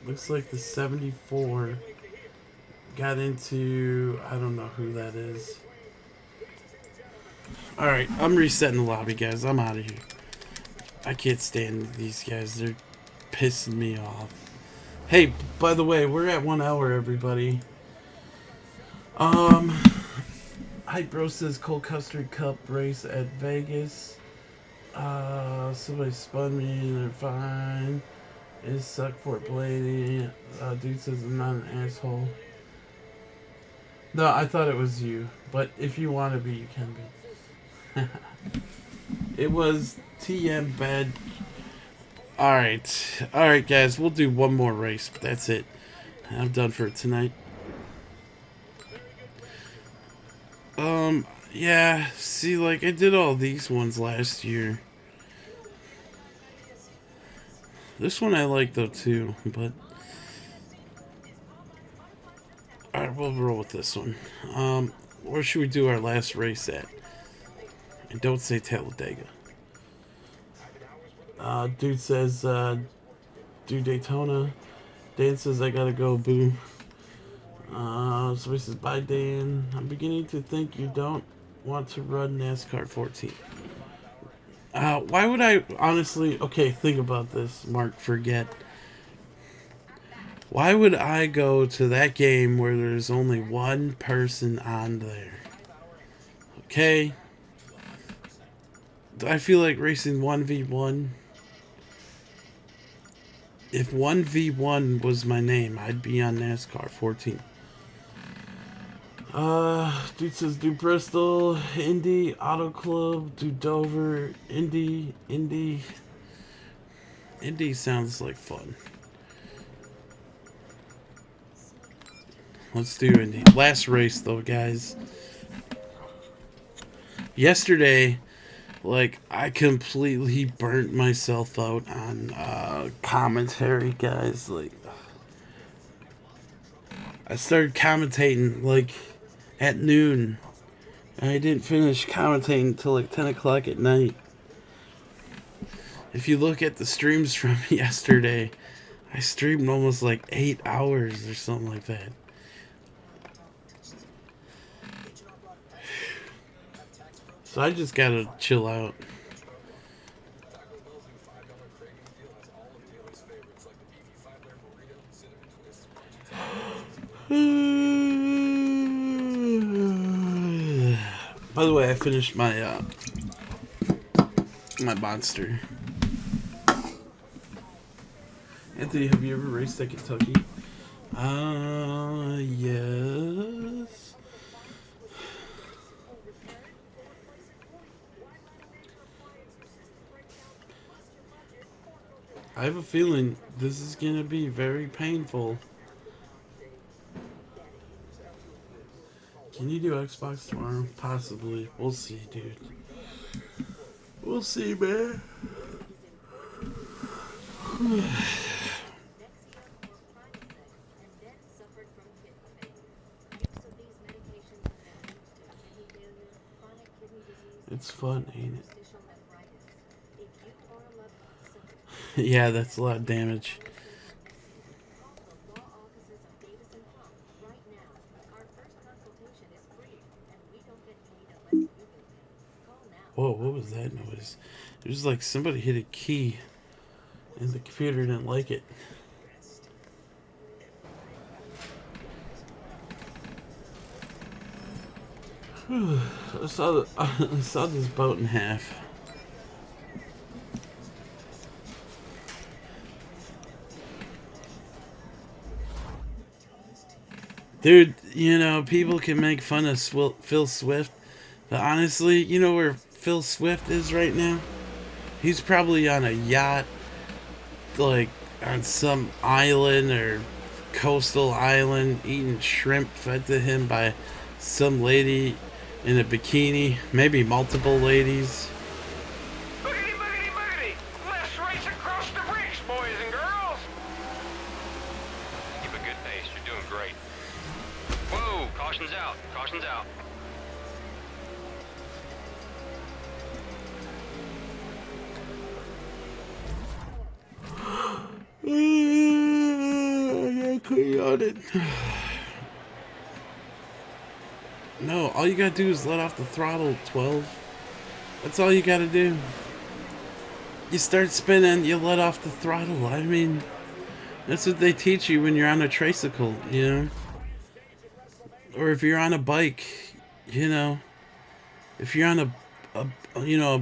Looks like the 74 got into... I don't know who that is. Alright, I'm resetting the lobby, guys. I'm out of here. I can't stand these guys. They're pissing me off. Hey, by the way, we're at 1 hour, everybody. Hype Bro says Cold Custard Cup race at Vegas. Somebody spun me, they're fine. It sucked for Bladey. Dude says I'm not an asshole. No, I thought it was you. But if you want to be, you can be. It was TM bad. Alright guys, we'll do one more race, but that's it. I'm done for tonight. Yeah, see, like, I did all these ones last year. This one I like, though, too, but... Alright, we'll roll with this one. Where should we do our last race at? And don't say Talladega. Dude says, do Daytona. Dan says, I gotta go, boo. Somebody says, bye, Dan. I'm beginning to think you don't want to run NASCAR 14. Why would I, honestly, okay, think about this, Mark, forget. Why would I go to that game where there's only one person on there? Okay. I feel like racing 1v1. If 1v1 was my name, I'd be on NASCAR 14. Dude says do Bristol, Indy, Auto Club, do Dover, Indy. Indy sounds like fun. Let's do Indy. Last race though, guys. Yesterday, like, I completely burnt myself out on commentary, guys. Like, I started commentating like at noon, and I didn't finish commentating until like 10 o'clock at night. If you look at the streams from yesterday, I streamed almost like 8 hours or something like that. So I just gotta chill out. By the way, I finished my my monster. Anthony, have you ever raced at Kentucky? Yes. I have a feeling this is gonna be very painful. Can you do Xbox tomorrow? Possibly. We'll see, dude. We'll see, man. It's fun, ain't it? Yeah, that's a lot of damage. Whoa, what was that noise? It was like somebody hit a key and the computer didn't like it. I saw this boat in half. Dude, you know, people can make fun of Phil Swift, but honestly, you know where Phil Swift is right now? He's probably on a yacht, like on some island or coastal island, eating shrimp fed to him by some lady in a bikini, maybe multiple ladies. Boogity, boogity, boogity! Let's race across the bridge, boys and girls! Keep a good pace. You're doing great. Whoa! Caution's out. Caution's out. I couldn't on it. No, all you gotta do is let off the throttle, 12. That's all you gotta do. You start spinning, you let off the throttle. I mean, that's what they teach you when you're on a tricycle, you know? Or if you're on a bike, you know? If you're on a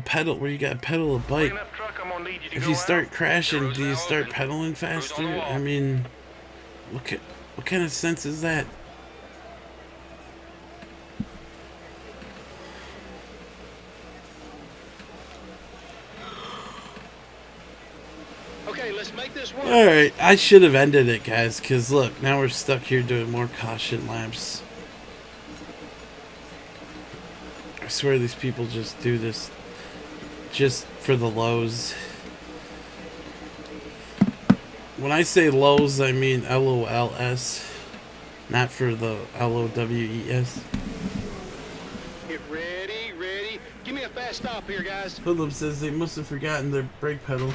pedal where you got to pedal a bike. Big enough truck, I'm gonna need you to If go you out. start crashing, Road's do you now start open. pedaling Cruise on faster? the wall. I mean, what kind of sense is that? Okay, let's make this work. Alright, I should have ended it, guys, because look, now we're stuck here doing more caution laps. I swear these people just do this just for the lows. When I say lows, I mean LOLS, not for the LOWES. Get ready, ready. Give me a fast stop here, guys. Hoodlum says they must have forgotten their brake pedal.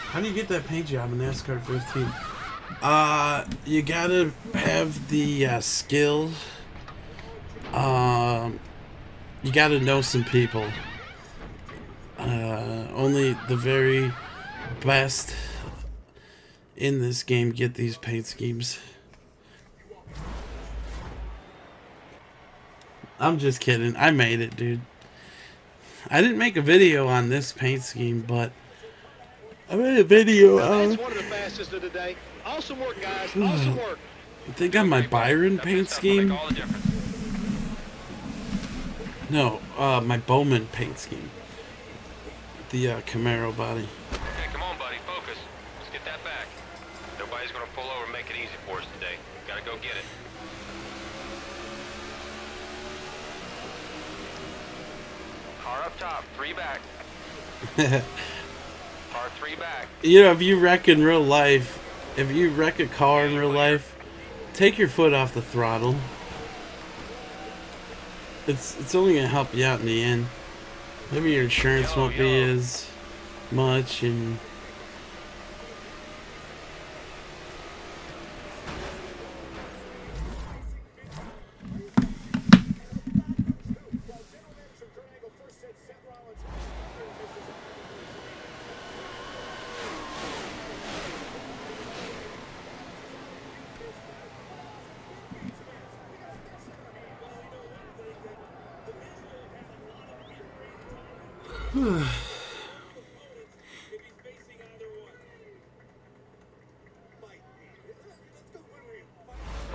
How do you get that paint job in NASCAR 15? You gotta have the skill. You gotta know some people. Only the very best in this game get these paint schemes. I'm just kidding. I made it, dude. I didn't make a video on this paint scheme, but I made a video on. That's one of the fastest of the day. Awesome work, guys. Awesome work. I think on my Byron That paint stuff will make scheme. all the difference. No, my Bowman paint scheme. The Camaro body. Okay, come on, buddy. Focus. Let's get that back. Nobody's gonna pull over and make it easy for us today. Gotta go get it. Car up top, 3 back. Car 3 back. You know, if you wreck in real life, if you wreck a car in real life, take your foot off the throttle. It's only gonna help you out in the end. Maybe your insurance won't be as much, and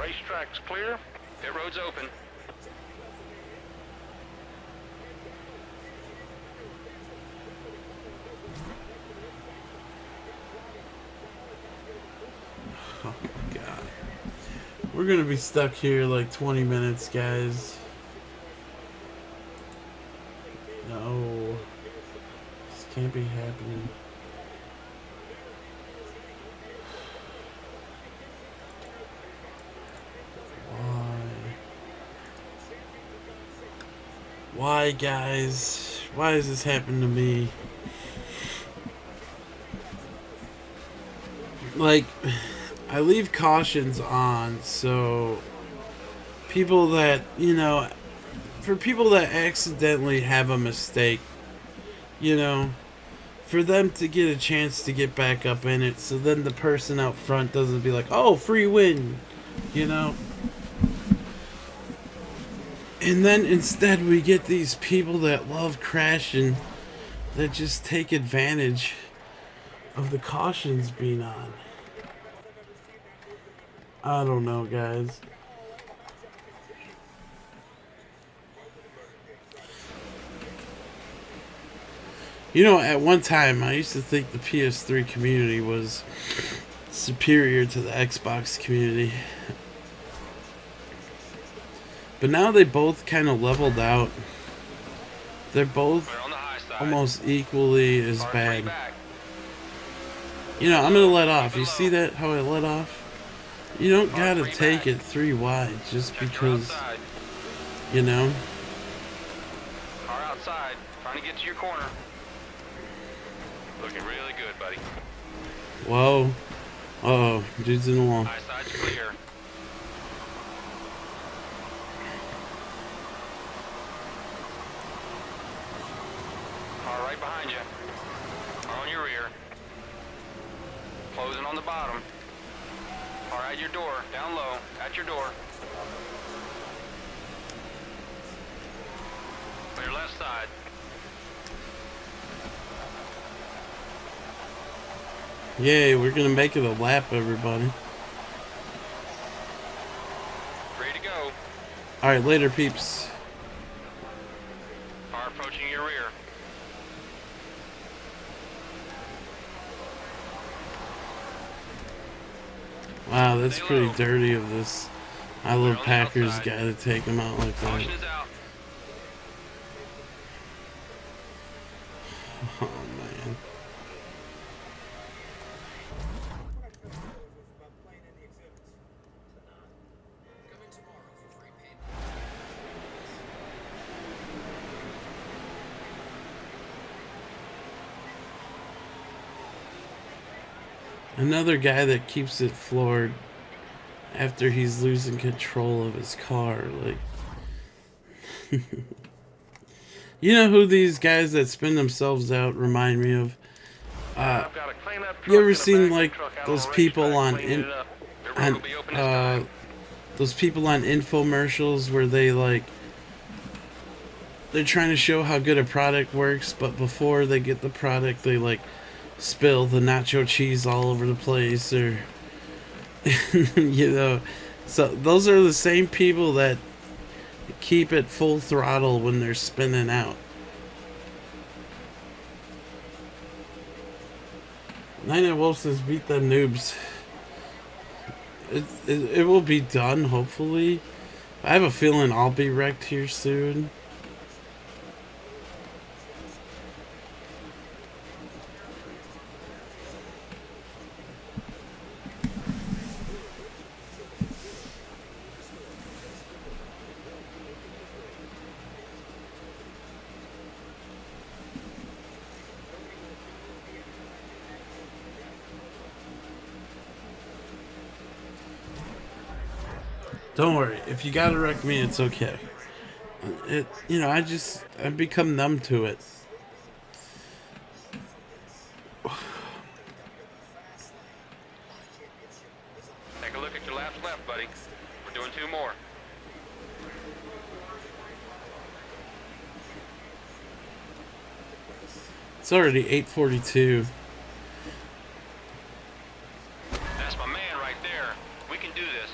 Racetrack's clear. Pit road's open. oh my god, we're gonna be stuck here like 20 minutes, guys. No, this can't be happening. Why? Why, guys? Why does this happen to me? Like, I leave cautions on, so people that, you know, for people that accidentally have a mistake, you know, for them to get a chance to get back up in it, so then the person out front doesn't be like, oh, free win, you know. And then instead we get these people that love crashing that just take advantage of the cautions being on. I don't know, guys. You know, at one time I used to think the PS3 community was superior to the Xbox community. But now they both kind of leveled out. They're both Clear on the high side. almost equally as Car bad. free back. You know, I'm gonna let off. You see that? How I let off? You don't gotta take it 3 wide just Check your because, outside. you know. Car outside. Trying to get to your corner. Looking really good, buddy. Whoa. Uh-oh. Dude's in the wall. High side's clear. Car right behind you. Car on your rear. Closing on the bottom. Car at your door. Down low. At your door. Clear left side. Yay, we're gonna make it a lap, everybody. Ready to go. Alright, later, peeps. Car approaching your rear. Wow, that's Stay pretty low. dirty of this. I love Packers guy to take him out like that. Caution is out. Oh, man. Another guy that keeps it floored after he's losing control of his car. Like, you know who these guys that spin themselves out remind me of? I've got a cleanup You ever truck and a seen vacuum like truck out those on the people racetrack on cleaning it up. The road will be open this time. those people on infomercials where they like they're trying to show how good a product works, but before they get the product, they like spill the nacho cheese all over the place, or you know. So those are the same people that keep it full throttle when they're spinning out. Nine Wolf says beat them noobs. It will be done, hopefully. I have a feeling I'll be wrecked here soon. Don't worry. If you gotta wreck me, it's okay. You know, I've become numb to it. Take a look at your laps left, buddy. We're doing 2 more. It's already 8:42. That's my man right there. We can do this.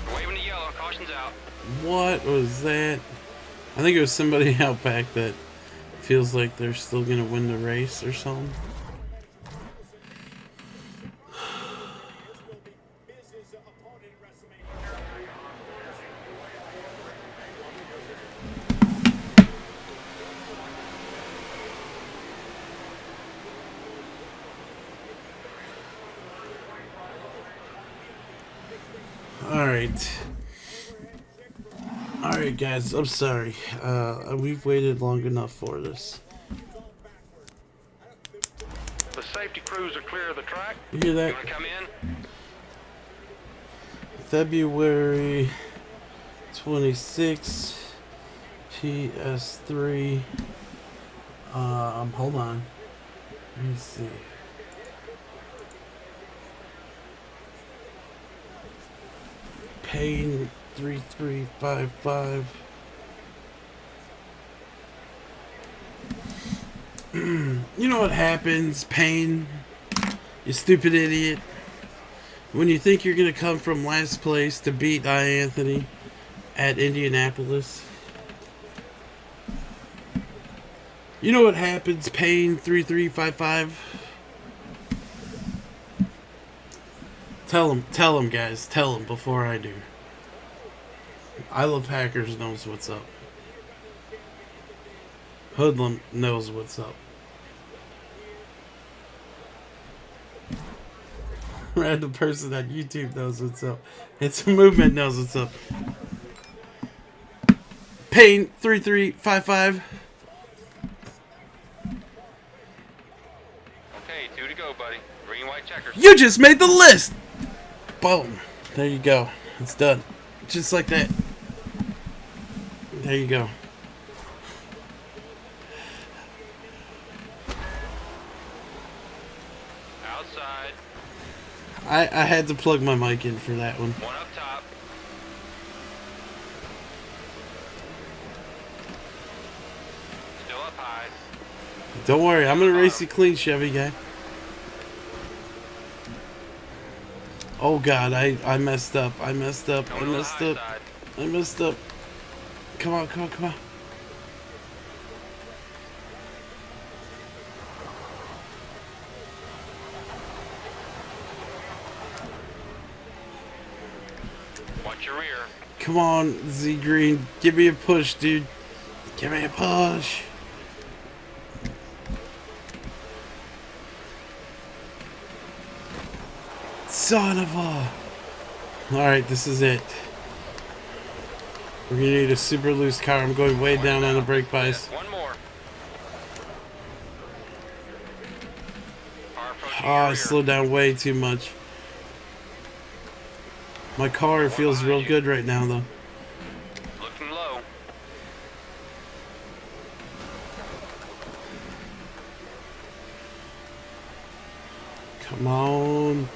We're waving the yellow. Caution's out. What was that? I think it was somebody out back that feels like they're still gonna win the race or something. Alright. Alright guys, I'm sorry. We've waited long enough for this. The safety crews are clear of the track. You hear You that? wanna come in? February 26, PS3. Hold on. Let me see. Payne 3355. You know what happens, Payne? You stupid idiot. When you think you're gonna come from last place to beat iAnthuny at Indianapolis. You know what happens, Payne 3355? Tell him, guys. Tell him before I do. I Love Packers knows what's up. Hoodlum knows what's up. Random person on YouTube knows what's up. It's a movement knows what's up. Payne 3355. Okay, 2 to go, buddy. Green, white checkers. You just made the list. Boom. There you go. It's done. Just like that. There you go. Outside. I had to plug my mic in for that one. One up top. Still up high. Don't worry, I'm gonna race you clean, Chevy guy. Oh god, I messed up. I messed up. I Going on the messed high up. side. I messed up. Come on, come on, come on. Watch your rear. Come on, Z Green. Give me a push, dude. Give me a push. Son of a... Alright, this is it. We're gonna need a super loose car. I'm going way down on the brake bias. One more. Car approaching Oh, your I rear. slowed down way too much. My car feels real good right now, though. Looking low. Come on.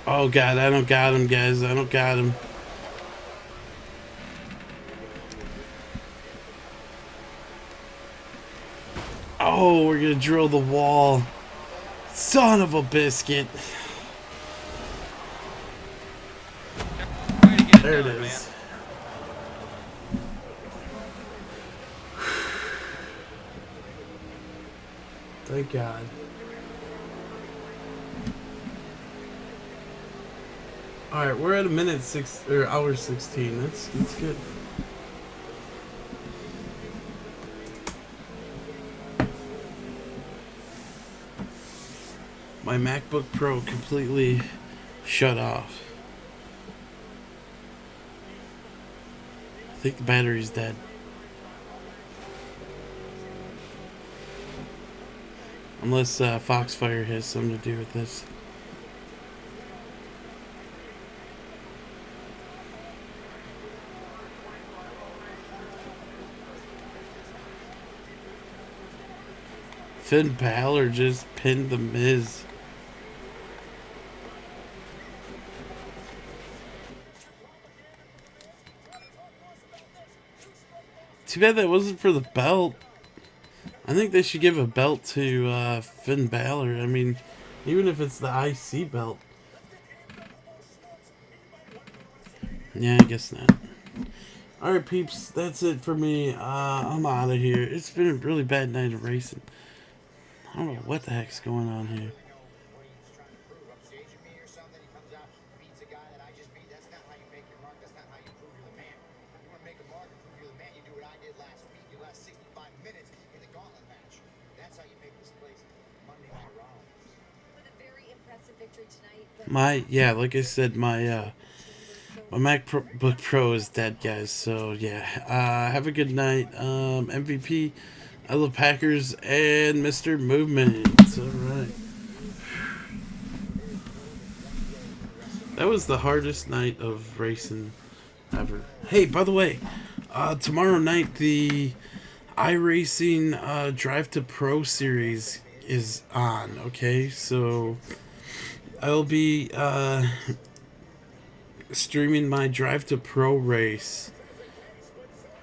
Oh god, I don't got him, guys. I don't got him. Oh, we're gonna drill the wall. Son of a biscuit. Way to get There it done, is. Thank God. Alright, we're at a minute 6 or hour 16. That's good. My MacBook Pro completely shut off. I think the battery's dead. Unless Foxfire has something to do with this. Finn Balor just pinned the Miz. Too bad that wasn't for the belt. I think they should give a belt to Finn Balor. I mean, even if it's the IC belt. Yeah, I guess not. Alright, peeps, that's it for me. I'm out of here. It's been a really bad night of racing. I don't know what the heck's going on here. Last week, you last 65 minutes in the gauntlet match. That's how you make this place Monday Night Raw. Yeah, like I said, my MacBook Pro is dead, guys. So yeah, have a good night. MVP, I love Packers, and Mr. Movement. All right. That was the hardest night of racing ever. Hey, by the way, tomorrow night the iRacing Drive to Pro series is on. Okay, so I'll be streaming my Drive to Pro race,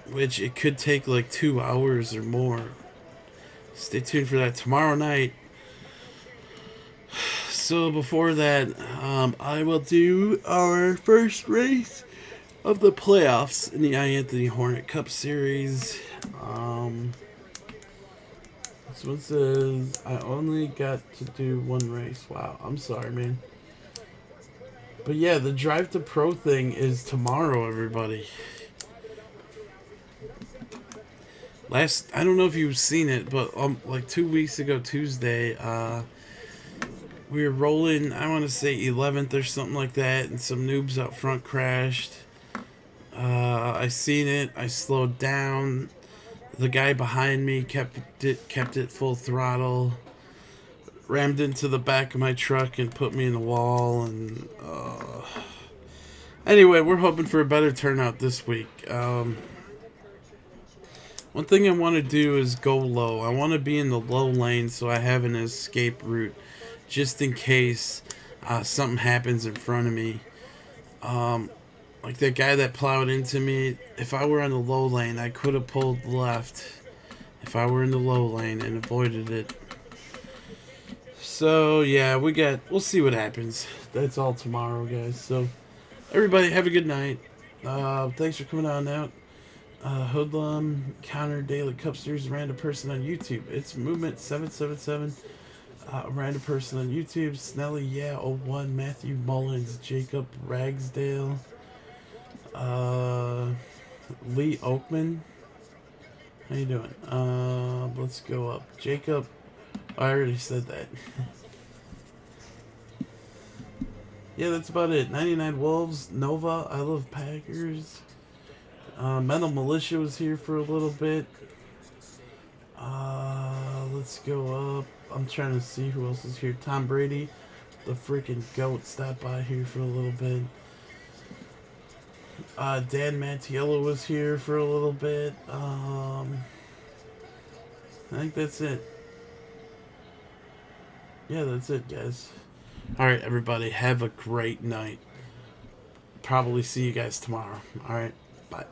which it could take like 2 hours or more. Stay tuned for that tomorrow night. So before that, I will do our first race of the playoffs in the iAnthuny Hornet Cup Series. This one says I only got to do one race. Wow, I'm sorry, man. But yeah, the Drive to Pro thing is tomorrow, everybody. I don't know if you've seen it, but like 2 weeks ago, Tuesday, we were rolling, I want to say 11th or something like that, and some noobs out front crashed. I seen it, I slowed down. The guy behind me kept it full throttle, rammed into the back of my truck and put me in the wall. And anyway, we're hoping for a better turnout this week. One thing I want to do is go low. I want to be in the low lane so I have an escape route just in case something happens in front of me. Like that guy that plowed into me, if I were on the low lane, I could have pulled left if I were in the low lane and avoided it. So yeah, we'll see what happens. That's all tomorrow, guys. So everybody have a good night. Thanks for coming on out. Hoodlum, Counter, Daily Cup Series, Random Person on YouTube. It's Movement 777. Random Person on YouTube. Snelly, yeah, 01, Matthew Mullins, Jacob Ragsdale, Lee Oakman. How you doing? Let's go up. Jacob, I already said that. Yeah, that's about it. 99 Wolves, Nova, I Love Packers. Mental Militia was here for a little bit. Let's go up. I'm trying to see who else is here. Tom Brady, the freaking GOAT, stopped by here for a little bit. Dan Mantiello was here for a little bit. I think that's it. Yeah, that's it, guys. Alright, everybody, have a great night. Probably see you guys tomorrow. Alright, bye.